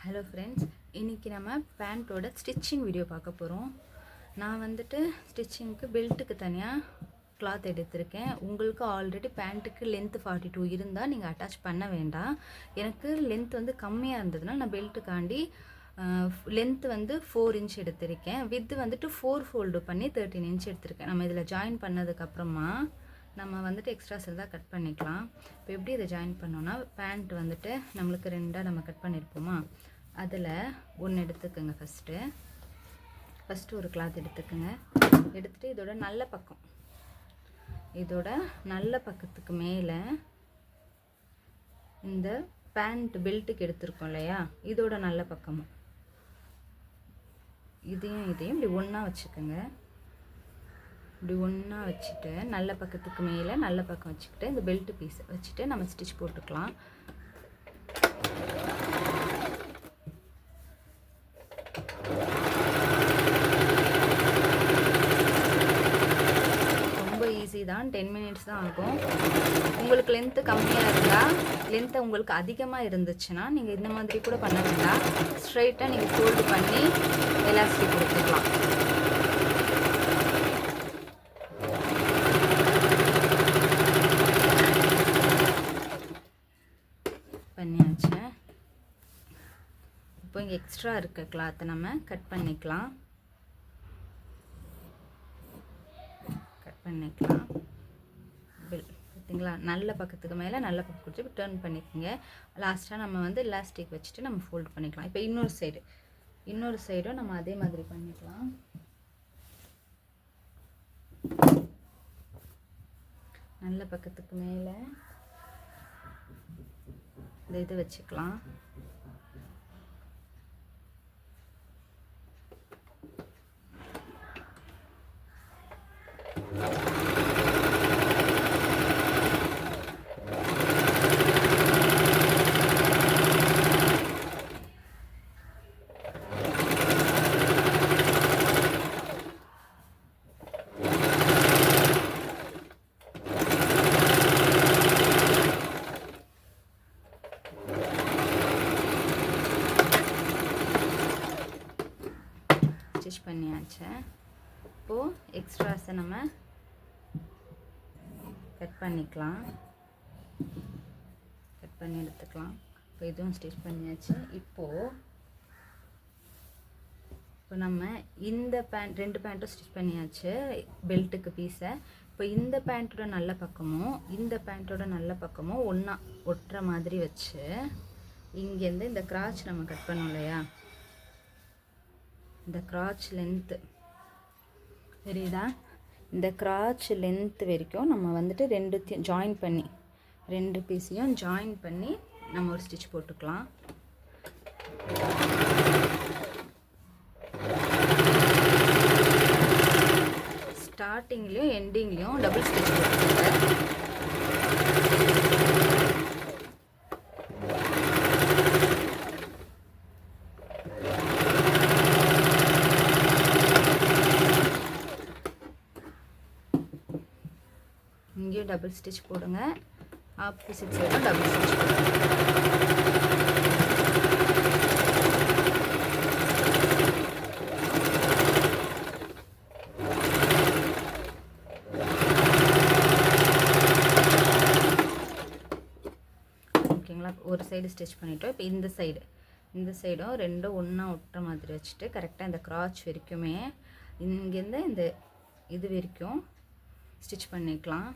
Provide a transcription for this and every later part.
Hello friends, இன்றைக்கி நம்ம பேண்ட்டோட stitching video பார்க்க போகிறோம். நான் வந்துட்டு ஸ்டிச்சிங்க்கு பெல்ட்டுக்கு தனியாக கிளாத் எடுத்திருக்கேன். உங்களுக்கு ஆல்ரெடி பேண்ட்டுக்கு லென்த்து 42 இருந்தால் நீங்கள் அட்டாச் பண்ண வேண்டாம். எனக்கு லென்த் வந்து கம்மியாக இருந்ததுன்னா நான் பெல்ட்டுக்காண்டி லென்த்து வந்து 4 இன்ச் எடுத்திருக்கேன். வித்து வந்துட்டு 4 ஃபோல்டு பண்ணி 13 இன்ச் எடுத்திருக்கேன். நம்ம இதில் ஜாயின் பண்ணதுக்கப்புறமா நம்ம வந்துட்டு எக்ஸ்ட்ராஸ் இருந்தால் கட் பண்ணிக்கலாம். இப்போ எப்படி இதை ஜாயின் பண்ணோன்னா, பேண்ட் வந்துட்டு நம்மளுக்கு ரெண்டாக நம்ம கட் பண்ணியிருப்போமா, அதில் ஒன்று எடுத்துக்கோங்க. ஃபஸ்ட்டு ஒரு கிளாத் எடுத்துக்கோங்க. எடுத்துகிட்டு இதோட நல்ல பக்கத்துக்கு மேலே இந்த பேண்ட் பெல்ட்டுக்கு எடுத்துருக்கோம் இல்லையா, இதோட நல்ல பக்கமும் இதையும் இப்படி ஒன்றா வச்சுக்கோங்க. இப்படி ஒன்றா வச்சுட்டு நல்ல பக்கத்துக்கு மேலே நல்ல பக்கம் வச்சுக்கிட்டு இந்த பெல்ட்டு பீஸ் வச்சுட்டு நம்ம ஸ்டிச் போட்டுக்கலாம். ரொம்ப ஈஸி தான், 10 மினிட்ஸ் தான் ஆகும். உங்களுக்கு லென்த்து கம்மியாக இருந்தால், லென்த்து உங்களுக்கு அதிகமாக இருந்துச்சுன்னா நீங்கள் இந்த மாதிரி கூட பண்ண வேண்டாம். ஸ்ட்ரைட்டாக நீங்கள் ஃபோல்டு பண்ணி எலாஸ்டிக் கொடுத்துக்கலாம். பண்ணியாச்சு. இப்போ இங்கே எக்ஸ்ட்ரா இருக்க கிளாத்தை நம்ம கட் பண்ணிக்கலாம். பார்த்தீங்களா, நல்ல பக்கத்துக்கு மேலே நல்ல பக்கம் கொடுத்து டர்ன் பண்ணிக்கோங்க. லாஸ்ட்டாக நம்ம வந்து எலாஸ்டிக் வச்சுட்டு நம்ம ஃபோல்ட் பண்ணிக்கலாம். இப்போ இன்னொரு சைடும் நம்ம அதே மாதிரி பண்ணிக்கலாம். நல்ல பக்கத்துக்கு மேலே இது வச்சுக்கலாம். ஸ்டிச் பண்ணியாச்சு. இப்போது எக்ஸ்ட்ராஸை நம்ம கட் பண்ணி எடுத்துக்கலாம். இப்போ இதுவும் ஸ்டிச் பண்ணியாச்சு. இப்போ நம்ம இந்த ரெண்டு பேண்ட்டும் ஸ்டிச் பண்ணியாச்சு, பெல்ட்டுக்கு பீஸை. இப்போ இந்த பேண்ட்டோட நல்ல பக்கமும் இந்த பேண்ட்டோட நல்ல பக்கமும் ஒன்றா ஒட்டுற மாதிரி வச்சு இங்கேருந்து இந்த கிராச் நம்ம கட் பண்ணோம் இல்லையா, இந்த கிராச் லென்த்து தெரியுதா, இந்த கிராச் லென்த் வரைக்கும் நம்ம வந்துட்டு ரெண்டுத்தையும் ஜாயின் பண்ணி, ரெண்டு பீஸையும் ஜாயின் பண்ணி நம்ம ஒரு ஸ்டிச் போட்டுக்கலாம். ஸ்டார்டிங்லேயும் எண்டிங்லேயும் டபுள் ஸ்டிச் போட்டுக்கோங்க. இங்கேயும் டபுள் ஸ்டிச் போடுங்க, ஆப்போசிட் சைடும் டபுள் ஸ்டிச் போடுங்க. ஓகேங்களா, ஒரு சைடு ஸ்டிச் பண்ணிட்டோம். இப்போ இந்த சைடும் ரெண்டும் ஒன்றா ஒட்டுற மாதிரி வச்சுட்டு கரெக்டாக இந்த கிராச் வரைக்குமே இங்கேருந்து இந்த இது வரைக்கும் ஸ்டிச் பண்ணிக்கலாம்.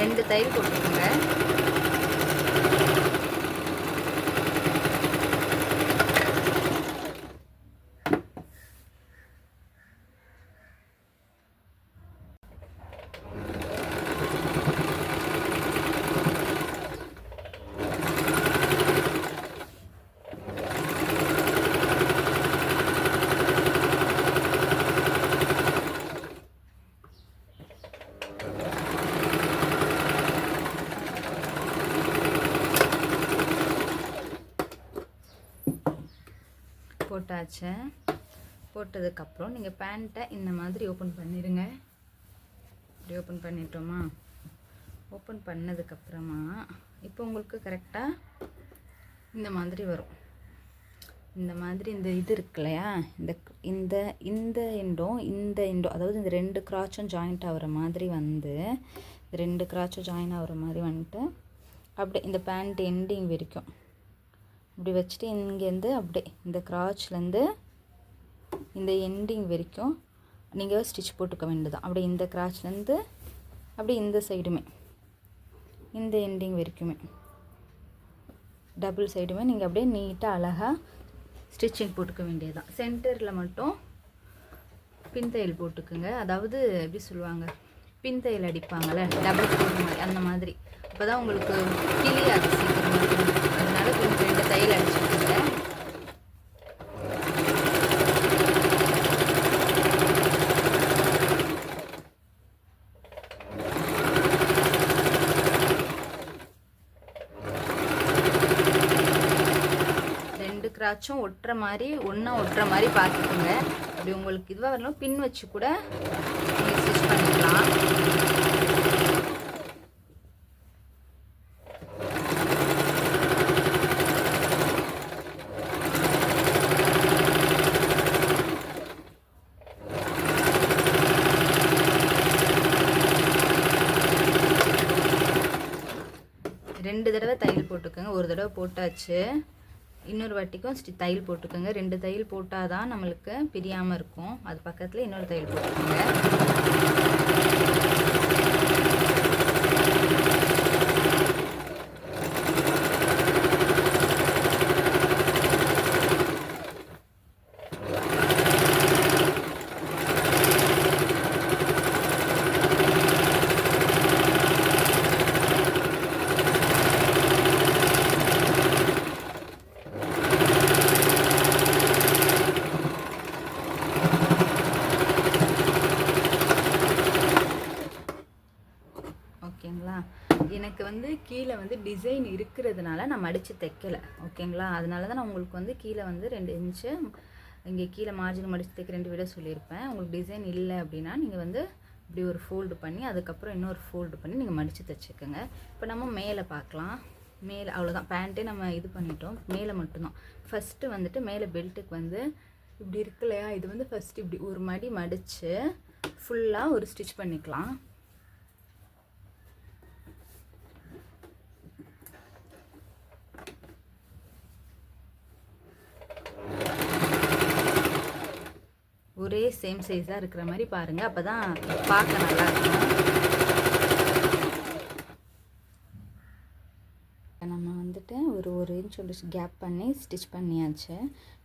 ரெண்டு தையல் போட்டுக்கோங்க. போட்டாச்சு. போட்டதுக்கப்புறம் நீங்கள் பேண்ட்டை இந்த மாதிரி ஓப்பன் பண்ணிடுங்க. இப்படி ஓப்பன் பண்ணிட்டோமா? ஓப்பன் பண்ணதுக்கப்புறமா இப்போ உங்களுக்கு கரெக்டாக இந்த மாதிரி வரும். இந்த மாதிரி இந்த இது இருக்கு இல்லையா, இந்த இந்த எண்டும் இந்த எண்டும், அதாவது இந்த 2 கிராச்சும் ஜாயிண்ட் ஆகிற மாதிரி வந்து 2 கிராச்சும் ஜாயின் ஆகிற மாதிரி வந்துட்டு அப்படியே இந்த பேண்ட் எண்டிங் வரைக்கும் இப்படி வச்சுட்டு இங்கேருந்து அப்படியே இந்த கிராச்லேருந்து இந்த எண்டிங் வரைக்கும் நீங்கள் ஸ்டிச் போட்டுக்க வேண்டியதான். அப்படியே இந்த கிராச்லேருந்து அப்படியே இந்த சைடுமே இந்த எண்டிங் வரைக்குமே டபுள் சைடுமே நீங்கள் அப்படியே நீட்டாக அழகாக ஸ்டிச்சிங் போட்டுக்க வேண்டியதுதான். சென்டரில் மட்டும் பின்தையல் போட்டுக்குங்க. அதாவது எப்படி சொல்லுவாங்க, பின்தையல் அடிப்பாங்கள்ல, டபுள் போடுற மாதிரி, அந்த மாதிரி. அப்போ தான் உங்களுக்கு கிளியாது சீக்கிரமாக. அதனால் கொஞ்சம் 2 தையல் அடிச்சுக்கோங்க. கிராச்சும் ஒட்டுற மாதிரி ஒன்றா ஒட்டுற மாதிரி பார்த்துக்குங்க. அப்படி உங்களுக்கு இதுவாக வரலாம் பின் வச்சு கூட நீங்கள் ஸ்டிச் பண்ணிக்கலாம். ரெண்டு தடவை தையல் போட்டுக்கோங்க. ஒரு தடவை போட்டாச்சு, இன்னொரு வாட்டிக்கும் தையல் போட்டுக்கோங்க. 2 தையல் போட்டால் தான் நம்மளுக்கு பிரியாமல் இருக்கும். அது பக்கத்தில் இன்னொரு தையல் போட்டுக்கோங்க. ஓகேங்களா? எனக்கு வந்து கீழே வந்து டிசைன் இருக்கிறதுனால நான் மடித்து தைக்கலை. ஓகேங்களா? அதனால தான் நான் உங்களுக்கு வந்து கீழே வந்து 2 இன்ச்சு இங்கே கீழே மார்ஜின் மடித்து தைக்க 2 விட சொல்லியிருப்பேன். உங்களுக்கு டிசைன் இல்லை அப்படின்னா நீங்கள் வந்து இப்படி ஒரு ஃபோல்டு பண்ணி அதுக்கப்புறம் இன்னொரு ஃபோல்டு பண்ணி நீங்கள் மடித்து தைச்சிக்கோங்க. இப்போ நம்ம மேலே பார்க்கலாம். மேலே அவ்வளோதான், பேண்ட்டே நம்ம இது பண்ணிட்டோம். மேலே மட்டும்தான். ஃபஸ்ட்டு வந்துட்டு மேலே பெல்ட்டுக்கு வந்து இப்படி இருக்கு இல்லையா, இது வந்து ஃபஸ்ட்டு இப்படி ஒரு மடி மடித்து ஃபுல்லாக ஒரு ஸ்டிச் பண்ணிக்கலாம். ஒரே சேம் சைஸாக இருக்கிற மாதிரி பாருங்கள், அப்போ தான் பார்க்க நல்லாயிருக்கும். நம்ம வந்துட்டு ஒரு இன்ச் கேப் பண்ணி ஸ்டிச் பண்ணியாச்சு.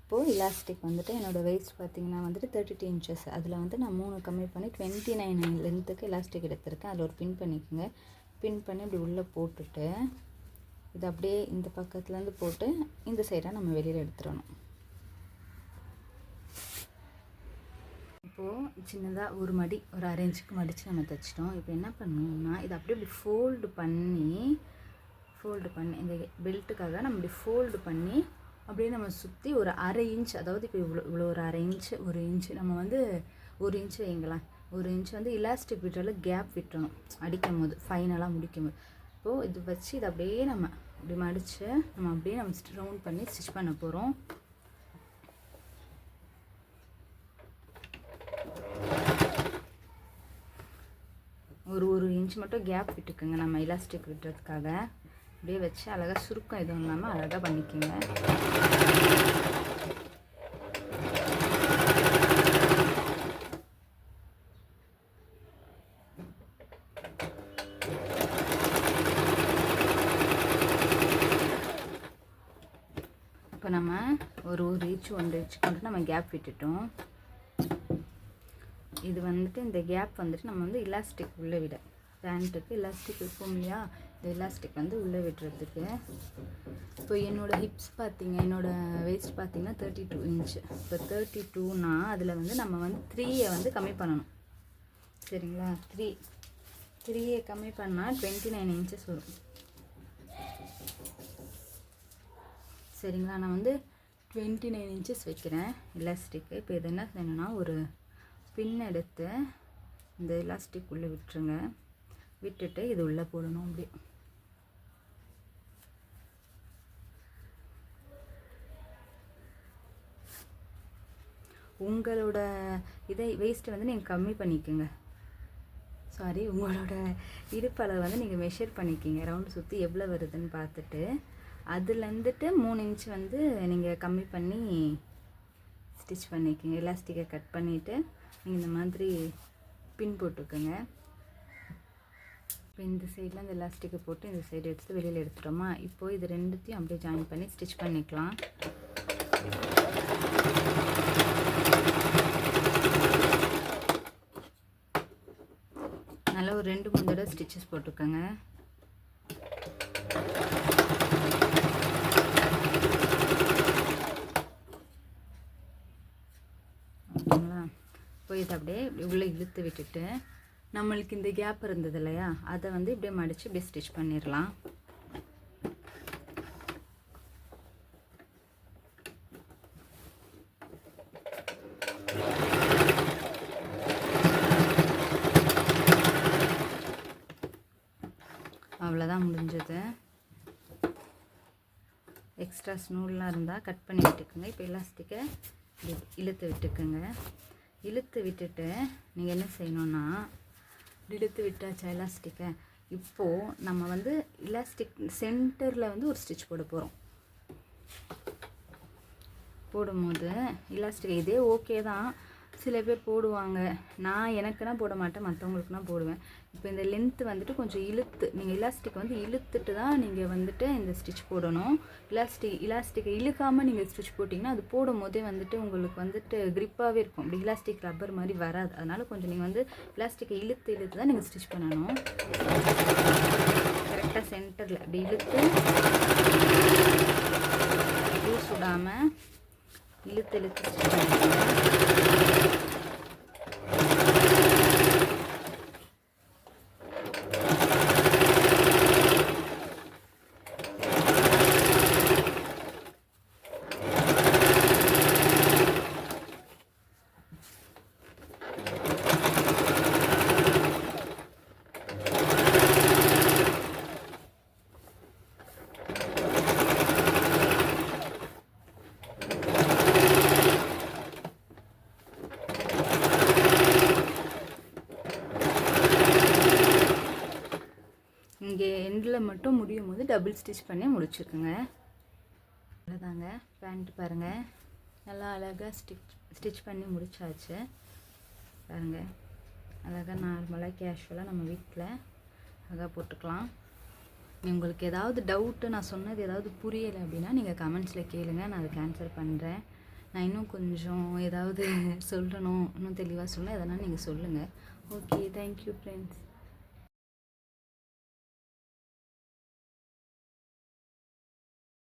இப்போது இலாஸ்டிக் வந்துட்டு என்னோடய வெயிட் பார்த்திங்கன்னா வந்துட்டு 32 இன்ச்சஸ். அதில் வந்து நான் 3 கம்மி பண்ணி 29 லென்த்துக்கு இலாஸ்டிக் எடுத்திருக்கேன். அதில் ஒரு பின் பண்ணிக்கோங்க. பின் பண்ணி இப்படி உள்ளே போட்டுட்டு இது அப்படியே இந்த பக்கத்துலேருந்து போட்டு இந்த சைடாக நம்ம வெளியில் எடுத்துடணும். இப்போது சின்னதாக ஒரு மடி ஒரு 1/2 இன்ச்சுக்கு மடித்து நம்ம தைச்சிட்டோம். இப்போ என்ன பண்ணணும்னா இதை அப்படியே இப்படி ஃபோல்டு பண்ணி இந்த பெல்ட்டுக்காக நம்ம இப்படி ஃபோல்டு பண்ணி அப்படியே நம்ம சுற்றி ஒரு 1/2 இன்ச், அதாவது இப்போ இவ்வளோ ஒரு 1/2 இன்ச்சு, 1 இன்ச்சு நம்ம வந்து 1 இன்ச்சு வைங்களேன். 1 இன்ச்சு வந்து இலாஸ்டிக் விட்டால கேப் விட்டணும் அடிக்கும் போது, ஃபைனலாக முடிக்கும் போது. இப்போது இது வச்சு இதை அப்படியே நம்ம இப்படி மடித்து நம்ம அப்படியே நம்ம ரவுண்ட் பண்ணி ஸ்டிச் பண்ண போகிறோம். ஒரு இன்ச் மட்டும் கேப் விட்டுக்குங்க நம்ம இலாஸ்டிக் விட்டுறதுக்காக. அப்படியே வச்சு அழகாக சுருக்கம் எதுவும் இல்லாமல் அழகாக பண்ணிக்கோங்க. இப்போ நம்ம ஒரு இன்ச் 1 இன்ச் கொண்டு நம்ம கேப் விட்டுட்டோம். இது வந்துட்டு இந்த கேப் வந்துட்டு நம்ம வந்து இலாஸ்டிக் உள்ளே விட, பேண்ட்டுக்கு இலாஸ்டிக் இருக்கும் இல்லையா, இந்த இலாஸ்டிக் வந்து உள்ளே விட்டுறதுக்கு. இப்போ என்னோடய ஹிப்ஸ் பார்த்திங்க, என்னோடய வெயிஸ்ட் பார்த்திங்கன்னா 32 இன்ச்சு. இப்போ 32னா அதில் வந்து நம்ம வந்து 3 வந்து கம்மி பண்ணணும். சரிங்களா? 3 கம்மி பண்ணால் 29 இன்ச்சஸ் வரும். சரிங்களா? நான் வந்து 29 inches வைக்கிறேன் எலாஸ்டிக்கு. இப்போ இது என்ன செய்யணும்னா, ஒரு பின் எடுத்து இந்த எலாஸ்டிக் உள்ளே விட்டுருங்க. விட்டுட்டு இது உள்ளே போடணும். அப்படி உங்களோட இதை வேஸ்ட்டை வந்து நீங்கள் கம்மி பண்ணிக்கோங்க. சாரி, உங்களோட இடுப்பளவு வந்து நீங்கள் மெஷர் பண்ணிக்கிங்க. ரவுண்டு சுற்றி எவ்வளோ வருதுன்னு பார்த்துட்டு அதுலேருந்துட்டு 3 inch வந்து நீங்கள் கம்மி பண்ணி ஸ்டிச் பண்ணிக்கோங்க. எலாஸ்டிக்கை கட் பண்ணிவிட்டு நீங்கள் இந்த மாதிரி பின் போட்டுக்கோங்க. இப்போ இந்த சைடில் அந்த எலாஸ்டிக்கை போட்டு இந்த சைடு எடுத்து வெளியில் எடுத்துட்டோமா. இப்போது இது ரெண்டுத்தையும் அப்படியே ஜாயின் பண்ணி ஸ்டிச் பண்ணிக்கலாம். நல்லா ஒரு 2-3 தடவை ஸ்டிச்சஸ் போட்டுக்கோங்க. ஓகேங்களா? இப்போ இதை அப்படியே உள்ளே இழுத்து விட்டுட்டு நம்மளுக்கு இந்த கேப் இருந்தது இல்லையா, அதை வந்து இப்படியே மடித்து இப்படியே ஸ்டிச் பண்ணிடலாம். அவ்வளோதான், முடிஞ்சது. எக்ஸ்ட்ரா நூல்லாம் இருந்தால் கட் பண்ணி விட்டுக்குங்க. இப்போ எலாஸ்டிக்கை இழுத்து விட்டுக்குங்க. இழுத்து விட்டுட்டு நீங்கள் என்ன செய்யணுன்னா, இழுத்து விட்டாச்சா எலாஸ்டிக்கை. இப்போது நம்ம வந்து எலாஸ்டிக் சென்டரில் வந்து ஒரு ஸ்டிச் போட போகிறோம். போடும்போது எலாஸ்டிக் இதே ஓகே தான், சில பேர் போடுவாங்க. நான் எனக்குன்னா போட மாட்டேன், மற்றவங்களுக்குனா போடுவேன். இப்போ இந்த லென்த்து வந்துட்டு கொஞ்சம் இழுத்து, நீங்கள் எலாஸ்டிக் வந்து இழுத்துட்டு தான் நீங்கள் வந்துட்டு இந்த ஸ்டிச் போடணும். எலாஸ்டிக்கை இழுக்காமல் நீங்கள் ஸ்டிச் போட்டிங்கன்னா அது போடும் போதே வந்துட்டு உங்களுக்கு வந்துட்டு க்ரிப்பாகவே இருக்கும். அப்படி எலாஸ்டிக் ரப்பர் மாதிரி வராது. அதனால் கொஞ்சம் நீங்கள் வந்து எலாஸ்டிக்கை இழுத்து தான் நீங்கள் ஸ்டிச் பண்ணணும். கரெக்டாக சென்டரில் அப்படி இழுத்து லூஸ் விடாமல் இழுத்து ஸ்டிச் பண்ணிக்கலாம். இங்கே எண்டில் மட்டும் முடியும் போது டபுள் ஸ்டிச் பண்ணி முடிச்சுக்குங்க. அவ்வளோதாங்க. பேண்ட் பாருங்கள், நல்லா அழகாக ஸ்டிச் பண்ணி முடிச்சாச்சு. பாருங்கள், அழகாக நார்மலாக கேஷுவலாக நம்ம வீட்டில் அழகாக போட்டுக்கலாம். உங்களுக்கு ஏதாவது டவுட்டு, நான் சொன்னது ஏதாவது புரியலை அப்படின்னா நீங்கள் கமெண்ட்ஸில் கேளுங்க, நான் அதுக்கு ஆன்சர் பண்ணுறேன். நான் இன்னும் கொஞ்சம் ஏதாவது சொல்லணும், இன்னும் தெளிவாக சொல்ல எதனால் நீங்கள் சொல்லுங்கள். Okay, thank you friends.